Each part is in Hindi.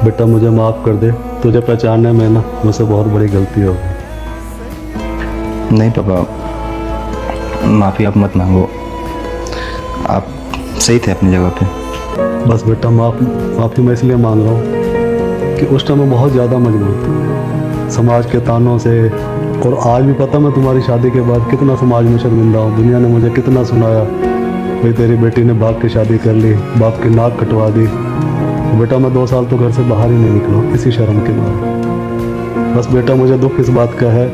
बेटा मुझे माफ़ कर दे, तुझे पहचानने में ना मुझसे बहुत बड़ी गलती हो गई। नहीं पापा, माफ़ी आप मत मांगो, आप सही थे अपनी जगह पे। बस बेटा माफ़ी मैं इसलिए मांग रहा हूँ कि उस टाइम मैं बहुत ज़्यादा मजबूर था समाज के तानों से, और आज भी पता मैं तुम्हारी शादी के बाद कितना समाज में शर्मिंदा हूँ। दुनिया ने मुझे कितना सुनाया, भाई तेरी बेटी ने भाग के शादी कर ली, बाप की नाक कटवा दी। बेटा मैं 2 साल तो घर से बाहर ही नहीं निकला किसी शर्म के मारे। बस बेटा मुझे दुख इस बात का है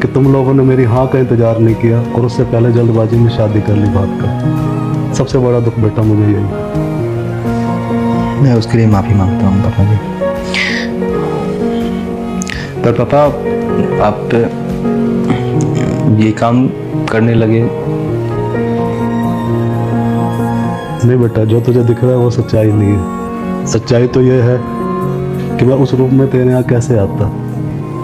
कि तुम लोगों ने मेरी हाँ का इंतज़ार नहीं किया और उससे पहले जल्दबाजी में शादी कर ली भाग कर। सबसे बड़ा दुख बेटा मुझे यही। मैं उसके लिए माफ़ी मांगता हूँ पापा जी। पर पापा आप ये काम करने लगे? नहीं बेटा, जो तुझे दिख रहा है वो सच्चाई नहीं है। सच्चाई तो ये है कि मैं उस रूप में तेरे यहाँ कैसे आता,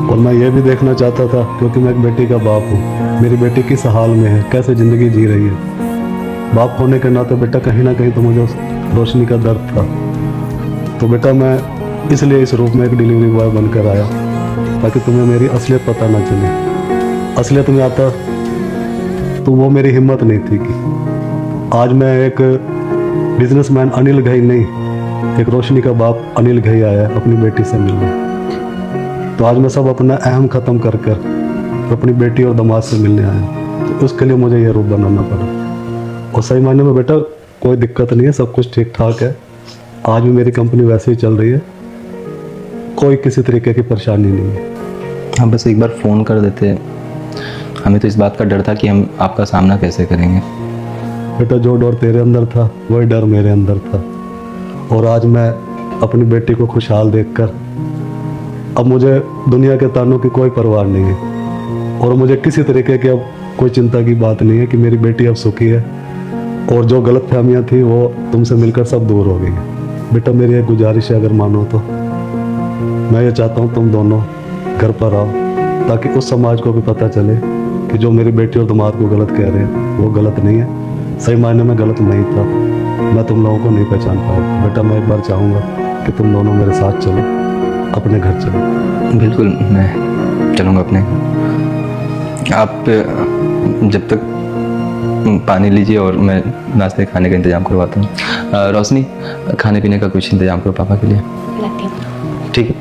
और मैं ये भी देखना चाहता था क्योंकि मैं एक बेटी का बाप हूँ, मेरी बेटी किस हाल में है, कैसे ज़िंदगी जी रही है। बाप होने के नाते बेटा कहीं ना कहीं तो मुझे उस रोशनी का दर्द था। तो बेटा मैं इसलिए इस रूप में एक डिलीवरी बॉय बनकर आया ताकि तुम्हें मेरी असलियत पता ना चले। असलियत में आता तो वो मेरी हिम्मत नहीं थी कि आज मैं एक बिजनेसमैन अनिल घई नहीं, एक रोशनी का बाप अनिल घई आया अपनी बेटी से मिलने। तो आज मैं सब अपना अहम ख़त्म कर कर अपनी बेटी और दामाद से मिलने आया। तो उसके लिए मुझे ये रूप बनाना पड़ा। और सही मायने में बेटा कोई दिक्कत नहीं है, सब कुछ ठीक ठाक है। आज भी मेरी कंपनी वैसे ही चल रही है, कोई किसी तरीके की परेशानी नहीं है। हम बस एक बार फ़ोन कर देते, हमें तो इस बात का डर था कि हम आपका सामना कैसे करेंगे। बेटा जो डर तेरे अंदर था वही डर मेरे अंदर था, और आज मैं अपनी बेटी को खुशहाल देखकर अब मुझे दुनिया के तानों की कोई परवाह नहीं है, और मुझे किसी तरीके की अब कोई चिंता की बात नहीं है कि मेरी बेटी अब सुखी है, और जो गलतफहमियां थी वो तुमसे मिलकर सब दूर हो गई हैं। बेटा मेरी एक गुजारिश है, अगर मानो तो मैं ये चाहता हूँ तुम दोनों घर पर आओ ताकि उस समाज को भी पता चले कि जो मेरी बेटी और दामाद को गलत कह रहे हैं वो गलत नहीं है। सही मायने में गलत नहीं था, मैं तुम लोगों को नहीं पहचान पाया। बेटा मैं एक बार चाहूँगा कि तुम दोनों मेरे साथ चलो, अपने घर चलो। बिल्कुल, मैं चलूँगा अपने। आप जब तक पानी लीजिए और मैं नाश्ते खाने का इंतज़ाम करवाता हूँ। रोशनी, खाने पीने का कुछ इंतज़ाम करो पापा के लिए। ठीक है।